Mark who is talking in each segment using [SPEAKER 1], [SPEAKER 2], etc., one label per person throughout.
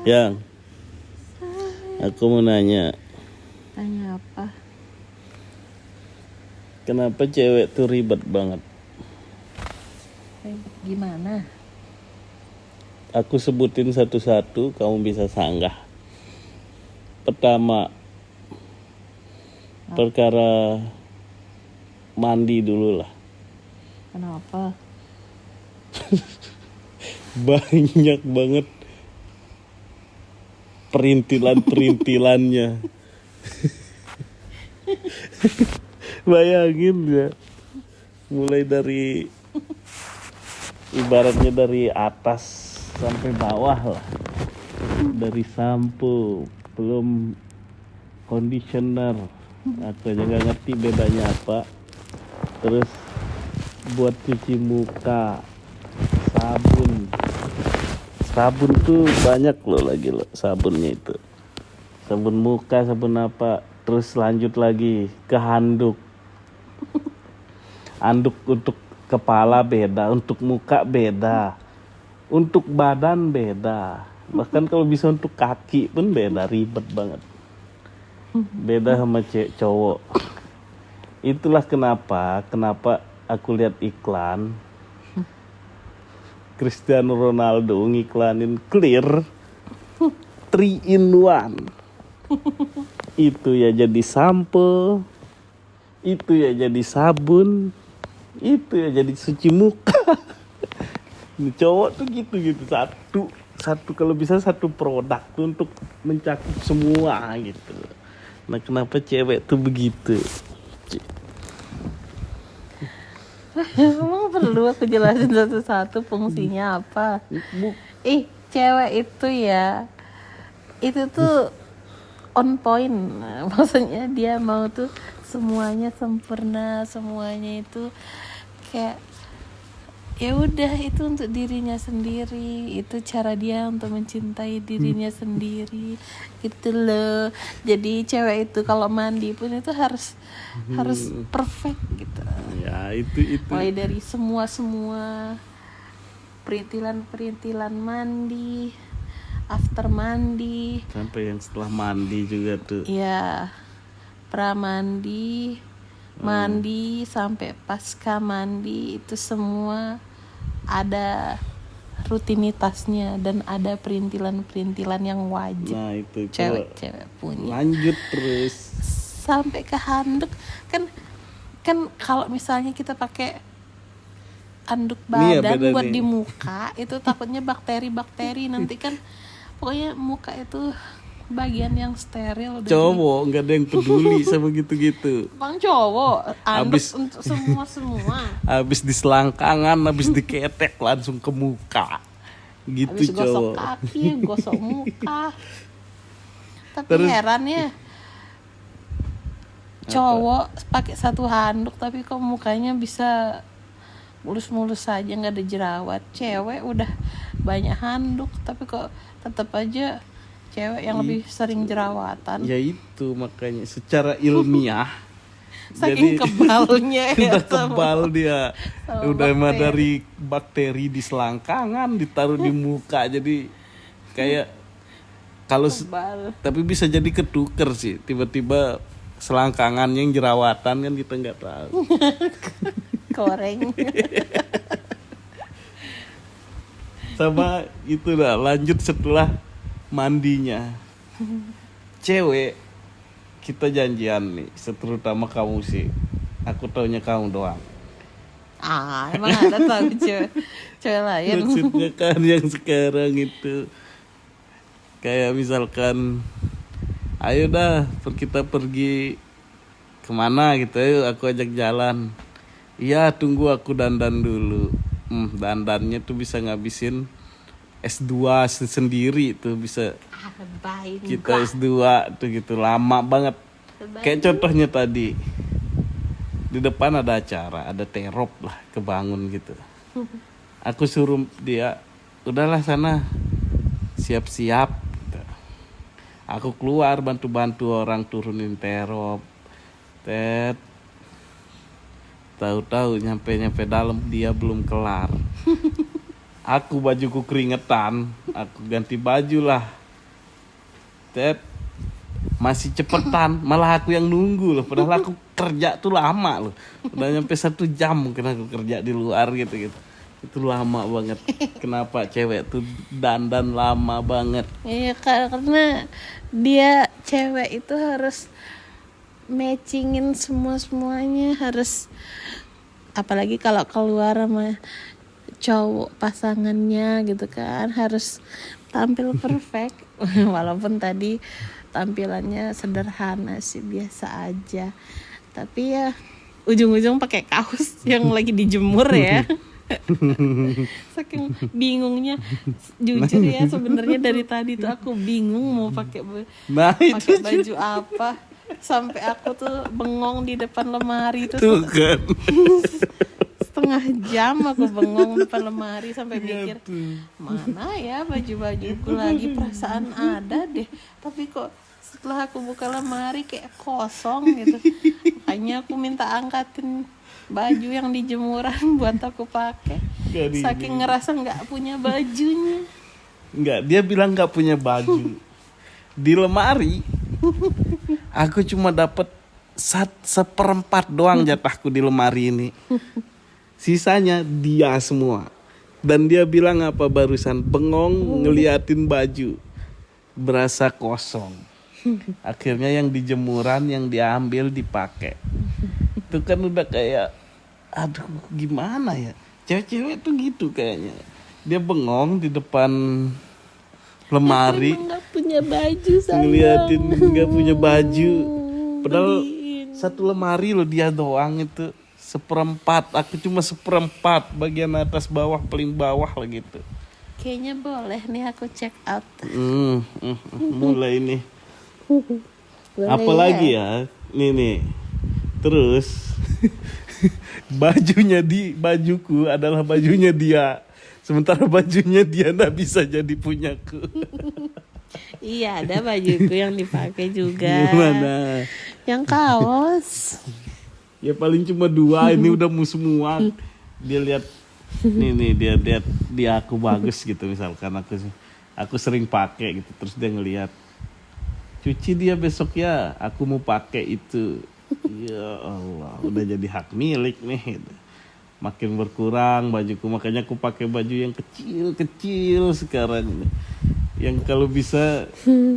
[SPEAKER 1] Yang, aku mau nanya,
[SPEAKER 2] Tanya apa?
[SPEAKER 1] kenapa cewek tuh ribet banget?
[SPEAKER 2] Ribet gimana?
[SPEAKER 1] Aku sebutin satu-satu, kamu bisa sanggah. Pertama, perkara mandi dulu lah.
[SPEAKER 2] Kenapa?
[SPEAKER 1] Banyak banget perintilan-perintilannya. Bayangin ya, mulai dari ibaratnya dari atas sampai bawah lah, dari sampo belum conditioner, aku aja nggak ngerti bedanya apa. Terus buat cuci muka, sabun tuh banyak loh, lagi loh sabunnya itu, sabun muka, sabun apa. Terus lanjut lagi ke handuk untuk kepala beda, untuk muka beda, untuk badan beda, bahkan kalau bisa untuk kaki pun beda. Ribet banget, beda sama cowok. Itulah kenapa aku lihat iklan Cristiano Ronaldo ngiklanin Clear 3 in 1. Itu ya jadi sampo, itu ya jadi sabun, itu ya jadi cuci muka. Ini cowok tuh gitu satu kalau bisa satu produk tuh untuk mencakup semua gitu. Nah, kenapa cewek tuh begitu?
[SPEAKER 2] Emang perlu aku jelasin satu-satu fungsinya apa? Cewek itu ya, itu tuh on point. Maksudnya dia mau tuh semuanya sempurna, semuanya itu kayak ya udah, itu untuk dirinya sendiri, itu cara dia untuk mencintai dirinya sendiri gitu loh. Jadi cewek itu kalau mandi pun itu harus perfect gitu
[SPEAKER 1] Ya itu
[SPEAKER 2] mulai dari semua perintilan mandi, after mandi,
[SPEAKER 1] sampai yang setelah mandi juga tuh.
[SPEAKER 2] ya pramandi, mandi sampai pasca mandi, itu semua ada rutinitasnya dan ada perintilan yang wajib.
[SPEAKER 1] Nah itu
[SPEAKER 2] cewek punya.
[SPEAKER 1] Lanjut terus
[SPEAKER 2] Sampai ke handuk kan kalau misalnya kita pakai anduk badan buat di muka itu takutnya bakteri nanti kan, pokoknya muka itu bagian yang steril.
[SPEAKER 1] Cowok nggak ada yang peduli sama gitu-gitu.
[SPEAKER 2] Bang cowok anduk untuk semua.
[SPEAKER 1] Habis di selangkangan, habis diketek langsung ke muka gitu.
[SPEAKER 2] Habis
[SPEAKER 1] cowok
[SPEAKER 2] gosok kaki, gosok muka. Tapi
[SPEAKER 1] terus,
[SPEAKER 2] heran ya, cowok pakai satu handuk tapi kok mukanya bisa mulus-mulus saja, nggak ada jerawat. Cewek udah banyak handuk tapi kok tetap aja cewek yang lebih sering jerawatan.
[SPEAKER 1] Ya itu makanya secara ilmiah
[SPEAKER 2] saking kebalnya ya,
[SPEAKER 1] udah kebal dia, udah mah dari bakteri di selangkangan ditaruh di muka, jadi kayak kalau tapi bisa jadi ketuker sih, tiba-tiba selangkangan yang jerawatan kan kita nggak tahu.
[SPEAKER 2] Koreng.
[SPEAKER 1] Sama itu dah, lanjut setelah mandinya. Cewek kita janjian nih, terutama kamu sih, aku taunya kamu doang.
[SPEAKER 2] Emang ada tahu cewek lain?
[SPEAKER 1] Maksudnya kan yang sekarang itu kayak misalkan, ayo dah kita pergi kemana gitu, ayo aku ajak jalan. Iya tunggu aku dandan dulu. Dandannya tuh bisa ngabisin S2 sendiri tuh, bisa kita S2 tuh gitu, lama banget. Kayak contohnya tadi di depan ada acara, ada terop lah, kebangun gitu. Aku suruh dia, udahlah sana siap-siap gitu. Aku keluar bantu-bantu orang turunin terop. Tahu-tahu nyampe dalam dia belum kelar. Aku bajuku keringetan, aku ganti baju lah. Tet, masih cepetan, malah aku yang nunggu loh. Padahal aku kerja tuh lama loh. Udah nyampe 1 jam mungkin aku kerja di luar gitu. Itu lama banget. Kenapa cewek tuh dandan lama banget?
[SPEAKER 2] Iya, karena dia cewek itu harus matchingin semuanya, harus, apalagi kalau keluar sama cowok pasangannya gitu kan, harus tampil perfect. Walaupun tadi tampilannya sederhana sih, biasa aja, tapi ya ujung-ujung pakai kaos yang lagi dijemur ya. Saking bingungnya, jujur ya, sebenarnya dari tadi tuh aku bingung mau pakai baju apa, sampai aku tuh bengong di depan lemari tuh
[SPEAKER 1] kan.
[SPEAKER 2] setengah jam aku bengong depan lemari sampai mikir mana ya baju-bajuku lagi, perasaan ada deh, tapi kok setelah aku buka lemari kayak kosong gitu. Makanya aku minta angkatin baju yang di jemuran buat aku pakai, saking ngerasa nggak punya bajunya.
[SPEAKER 1] Nggak, dia bilang nggak punya baju. Di lemari aku cuma dapat 1/4 doang jatahku di lemari ini. Sisanya dia semua. Dan dia bilang apa barusan, bengong ngeliatin baju, berasa kosong. Akhirnya yang di jemuran yang diambil dipakai. Itu kan udah kayak, aduh gimana ya, cewek-cewek tuh gitu kayaknya. Dia bengong di depan lemari,
[SPEAKER 2] nggak punya baju, sayang.
[SPEAKER 1] ngeliatin nggak punya baju. Padahal 1 lemari loh dia doang itu 1/4. Aku cuma 1/4, bagian atas bawah paling bawah lah gitu.
[SPEAKER 2] Kayaknya boleh nih aku check out.
[SPEAKER 1] Mulai nih.
[SPEAKER 2] Boleh
[SPEAKER 1] Apalagi ya, nih. Terus bajuku adalah bajunya dia, sementara bajunya dia nggak bisa jadi punyaku.
[SPEAKER 2] Iya, ada bajuku yang dipakai juga.
[SPEAKER 1] Gimana?
[SPEAKER 2] Yang kaos.
[SPEAKER 1] Ya paling cuma 2, ini udah semua. Dia lihat, dia lihat dia aku bagus gitu, misalkan aku sering pakai gitu, terus dia ngelihat, cuci dia besok ya, aku mau pakai itu. Ya Allah, udah jadi hak milik nih gitu. Makin berkurang bajuku, makanya aku pakai baju yang kecil sekarang, yang kalau bisa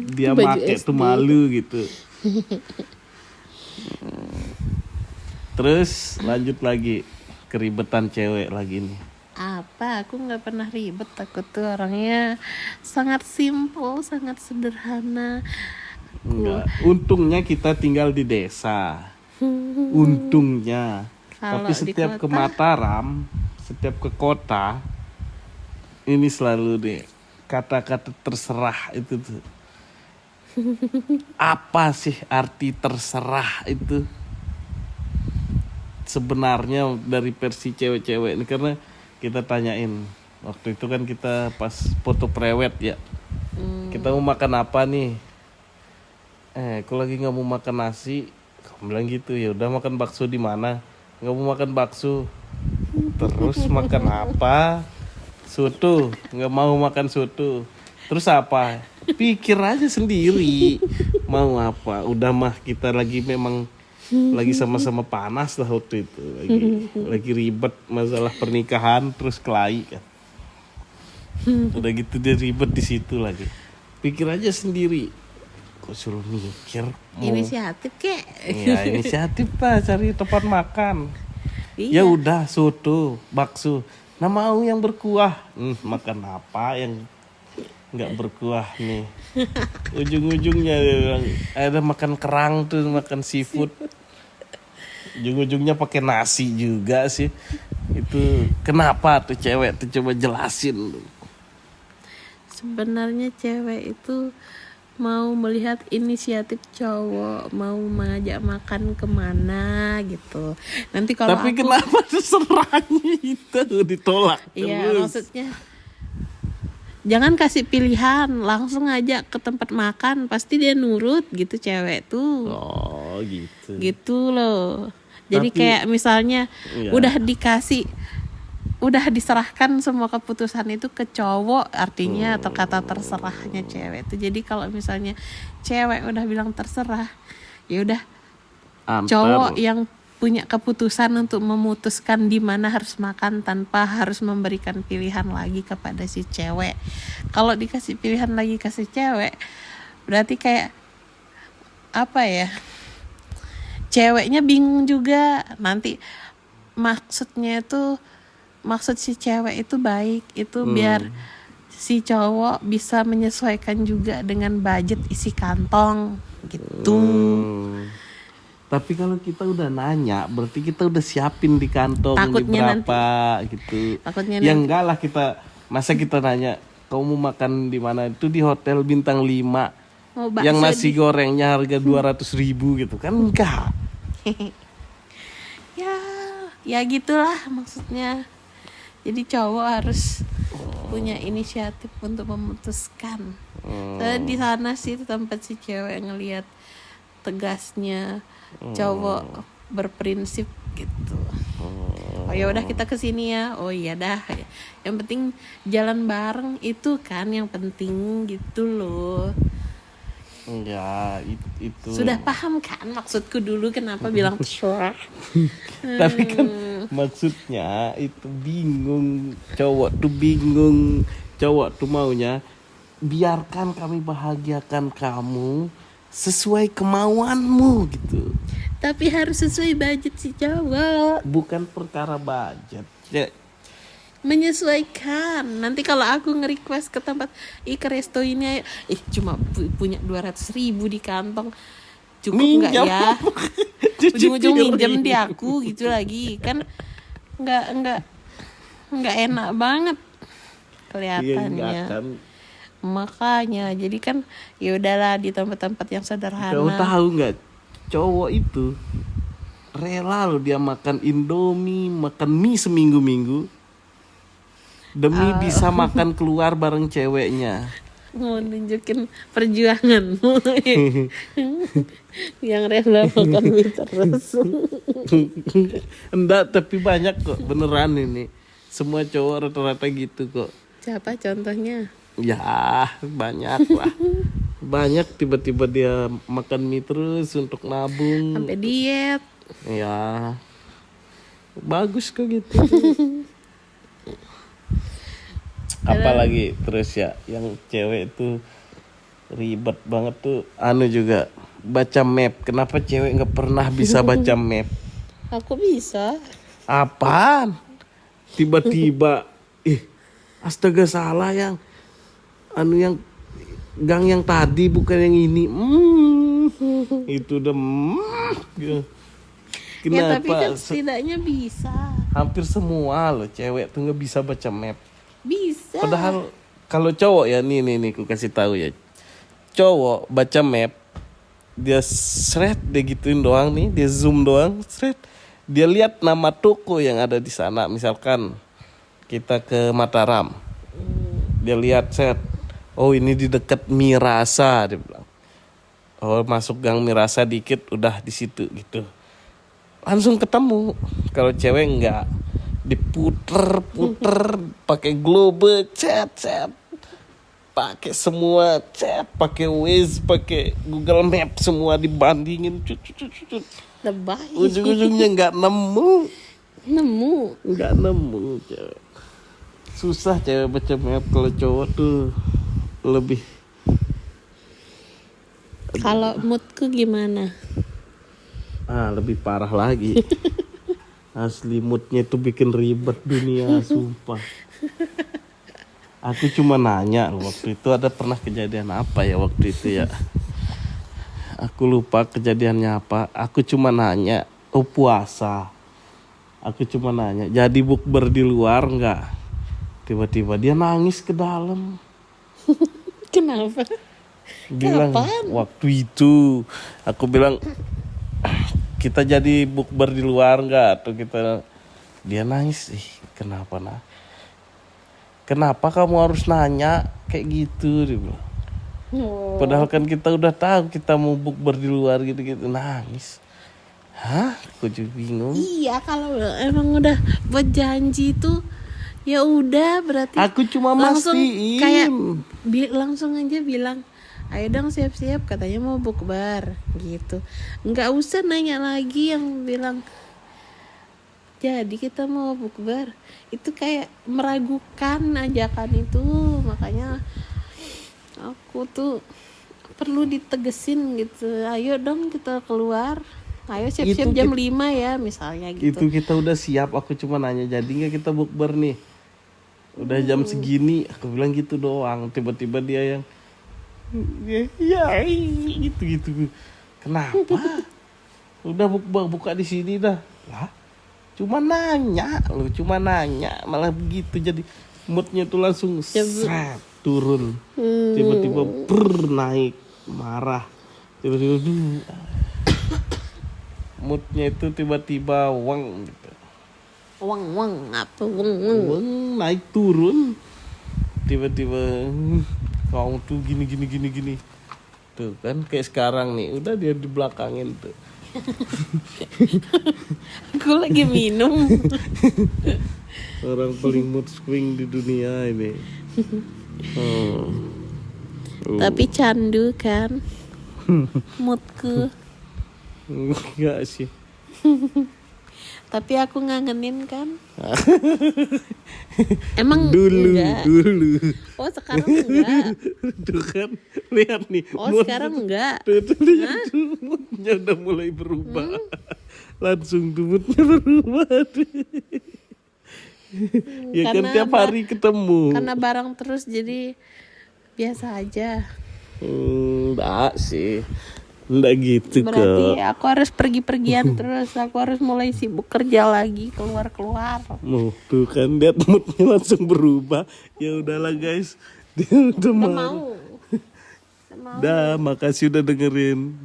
[SPEAKER 1] dia pakai tuh malu gitu. Terus lanjut lagi, keribetan cewek lagi nih.
[SPEAKER 2] Apa? Aku nggak pernah ribet. Aku tuh orangnya sangat simple, sangat sederhana.
[SPEAKER 1] Enggak, untungnya kita tinggal di desa. Untungnya.
[SPEAKER 2] Kalau
[SPEAKER 1] Tapi
[SPEAKER 2] di
[SPEAKER 1] setiap ke
[SPEAKER 2] kota?
[SPEAKER 1] Mataram, setiap ke kota, ini selalu deh kata-kata terserah itu tuh. Apa sih arti terserah itu? Sebenarnya dari versi cewek-cewek ini, karena kita tanyain waktu itu kan, kita pas foto prewed ya, kita mau makan apa nih, aku lagi nggak mau makan nasi, kamu bilang gitu, ya udah makan bakso di mana, nggak mau makan bakso, terus makan apa, soto, nggak mau makan soto, terus apa, pikir aja sendiri mau apa. Udah mah kita lagi memang lagi sama-sama panas lah waktu itu, lagi ribet masalah pernikahan, terus kelahi kan, udah gitu dia ribet di situ lagi, pikir aja sendiri, kok suruh mikir
[SPEAKER 2] Inisiatif kek.
[SPEAKER 1] ya inisiatif lah, cari tempat makan. Ya
[SPEAKER 2] Iya.
[SPEAKER 1] udah soto, bakso, nah mau yang berkuah, makan apa yang nggak berkuah nih, ujung-ujungnya dia bilang, ada makan kerang tuh, makan seafood, ujung-ujungnya pakai nasi juga sih. Itu kenapa tuh cewek tuh, coba jelasin.
[SPEAKER 2] Sebenarnya cewek itu mau melihat inisiatif cowok, mau mengajak makan kemana gitu. Nanti kalau
[SPEAKER 1] Tapi
[SPEAKER 2] aku,
[SPEAKER 1] kenapa terserahnya itu ditolak
[SPEAKER 2] iya,
[SPEAKER 1] terus?
[SPEAKER 2] maksudnya jangan kasih pilihan, langsung ajak ke tempat makan, pasti dia nurut gitu cewek tuh.
[SPEAKER 1] Oh gitu.
[SPEAKER 2] Gitu loh. Jadi
[SPEAKER 1] Tapi-
[SPEAKER 2] kayak misalnya
[SPEAKER 1] Iya.
[SPEAKER 2] udah dikasih udah diserahkan semua keputusan itu ke cowok, artinya atau kata terserahnya cewek itu. Jadi kalau misalnya cewek udah bilang terserah, ya udah cowok yang punya keputusan untuk memutuskan di mana harus makan tanpa harus memberikan pilihan lagi kepada si cewek. Kalau dikasih pilihan lagi ke si cewek, berarti kayak apa ya? Ceweknya bingung juga nanti. Maksud si cewek itu baik, itu biar si cowok bisa menyesuaikan juga dengan budget isi kantong gitu.
[SPEAKER 1] Tapi kalau kita udah nanya, berarti kita udah siapin di kantong
[SPEAKER 2] Takutnya
[SPEAKER 1] ini berapa
[SPEAKER 2] nanti,
[SPEAKER 1] gitu.
[SPEAKER 2] Takutnya
[SPEAKER 1] Ya
[SPEAKER 2] nanti.
[SPEAKER 1] enggak lah, masa kita nanya, kamu mau makan di mana? Itu di hotel bintang 5. Yang nasi gorengnya harga 200.000 gitu kan, enggak.
[SPEAKER 2] Ya gitulah maksudnya. Jadi cowok harus punya inisiatif untuk memutuskan. Soalnya di sana sih tempat si cewek ngelihat tegasnya cowok berprinsip gitu. Oh ya udah kita kesini ya. Oh iya dah. Yang penting jalan bareng itu kan yang penting gitu loh.
[SPEAKER 1] Enggak, itu.
[SPEAKER 2] Sudah paham kan maksudku dulu kenapa bilang terserah?
[SPEAKER 1] Tapi kan maksudnya itu bingung, cowok tuh maunya biarkan kami bahagiakan kamu sesuai kemauanmu gitu.
[SPEAKER 2] Tapi harus sesuai budget si cowok.
[SPEAKER 1] Bukan perkara budget. Ya,
[SPEAKER 2] menyesuaikan. Nanti kalau aku nge-request ke tempat ke resto ini cuma punya 200.000 di kantong, cukup nggak ya? Ujung-ujung minjem di aku gitu lagi kan, nggak enak banget kelihatannya.
[SPEAKER 1] Iya, kan.
[SPEAKER 2] Makanya jadi kan ya udahlah di tempat-tempat yang sederhana.
[SPEAKER 1] Kau tahu nggak, cowok itu rela loh dia makan Indomie, makan mie seminggu-minggu demi bisa makan keluar bareng ceweknya.
[SPEAKER 2] Mau nunjukin perjuanganmu yang rela makan mie terus.
[SPEAKER 1] Enggak, tapi banyak kok beneran ini. Semua cowok rata-rata gitu kok.
[SPEAKER 2] Siapa contohnya?
[SPEAKER 1] Ya banyak lah. Banyak tiba-tiba dia makan mie terus untuk nabung.
[SPEAKER 2] Sampai diet.
[SPEAKER 1] Ya bagus kok gitu. Apalagi terus ya yang cewek itu ribet banget tuh juga baca map. Kenapa cewek nggak pernah bisa baca map?
[SPEAKER 2] Aku bisa.
[SPEAKER 1] Apaan? Tiba-tiba astaga salah yang yang gang yang tadi bukan yang ini. Itu udah gitu. Kenapa?
[SPEAKER 2] Ya tapi kan setidaknya bisa.
[SPEAKER 1] Hampir semua loh cewek tuh nggak bisa baca map.
[SPEAKER 2] Bisa.
[SPEAKER 1] Padahal kalau cowok ya nih aku kasih tahu ya. Cowok baca map, dia dia gituin doang nih, dia zoom doang, dia lihat nama toko yang ada di sana. Misalkan kita ke Mataram, dia lihat oh ini di dekat Mirasa, dia bilang. Oh masuk gang Mirasa dikit udah di situ gitu. Langsung ketemu. Kalau cewek enggak, diputer pakai Globe, chat pakai semua, pakai Waze, pakai Google Map, semua dibandingin
[SPEAKER 2] Lebay.
[SPEAKER 1] ujung-ujungnya nggak nemu cewek. Susah cewek baca map. Kalau cowok tuh lebih.
[SPEAKER 2] Kalau moodku gimana?
[SPEAKER 1] Lebih parah lagi. Asli moodnya itu bikin ribet dunia, sumpah. Aku cuma nanya waktu itu ada pernah kejadian apa ya waktu itu ya. Aku lupa kejadiannya apa. Aku cuma nanya, puasa. Aku cuma nanya, jadi bukber di luar nggak? Tiba-tiba dia nangis ke dalam.
[SPEAKER 2] Kenapa?
[SPEAKER 1] Bilang
[SPEAKER 2] Kapan?
[SPEAKER 1] waktu itu aku bilang kita jadi bukber di luar nggak? Atau kita, dia nangis. Kenapa kamu harus nanya kayak gitu? Dia bilang. Padahal kan kita udah tahu kita mau bukber di luar gitu-gitu. Nangis. Hah? Aku juga bingung.
[SPEAKER 2] Iya kalau emang udah buat janji itu Ya udah berarti
[SPEAKER 1] Aku cuma
[SPEAKER 2] langsung
[SPEAKER 1] mastiin.
[SPEAKER 2] kayak langsung aja bilang, ayo dong siap-siap, katanya mau bukber gitu. Nggak usah nanya lagi yang bilang jadi kita mau bukber. Itu kayak meragukan ajakan itu. Makanya aku tuh perlu ditegesin gitu, ayo dong kita keluar, ayo siap-siap
[SPEAKER 1] Itu
[SPEAKER 2] jam 5 ya misalnya gitu.
[SPEAKER 1] Itu kita udah siap, aku cuma nanya jadi nggak kita bukber nih. Udah jam segini, aku bilang gitu doang. Tiba-tiba dia yang ya gitu. Kenapa? Udah buka di sini dah. Lah, cuma nanya malah begitu, jadi moodnya tuh langsung seret turun. Tiba-tiba naik marah. Tiba-tiba moodnya itu tiba-tiba wang gitu.
[SPEAKER 2] Wang apa
[SPEAKER 1] Wang, naik turun. Tiba-tiba kau tuh gini tuh kan, kayak sekarang nih udah dia di belakangin tuh.
[SPEAKER 2] aku lagi minum.
[SPEAKER 1] Orang paling mood swing di dunia ini.
[SPEAKER 2] Tapi candu kan moodku.
[SPEAKER 1] Enggak sih.
[SPEAKER 2] Tapi aku ngangenin kan. Emang
[SPEAKER 1] Dulu.
[SPEAKER 2] Oh sekarang enggak.
[SPEAKER 1] Tuh kan, lihat nih.
[SPEAKER 2] Oh sekarang enggak.
[SPEAKER 1] Tuh, lihat tuh, moodnya udah mulai berubah. Langsung tuh moodnya berubah. Ya kan
[SPEAKER 2] Karena
[SPEAKER 1] tiap hari ketemu.
[SPEAKER 2] Karena bareng terus jadi biasa aja.
[SPEAKER 1] Enggak sih. Enggak gitu
[SPEAKER 2] Berarti
[SPEAKER 1] kok.
[SPEAKER 2] aku harus pergi-pergian terus. Aku harus mulai sibuk kerja lagi, keluar-keluar.
[SPEAKER 1] Tuh kan, lihat moodnya langsung berubah. Ya udahlah guys. Dia udah
[SPEAKER 2] Mau.
[SPEAKER 1] Dah, makasih udah dengerin.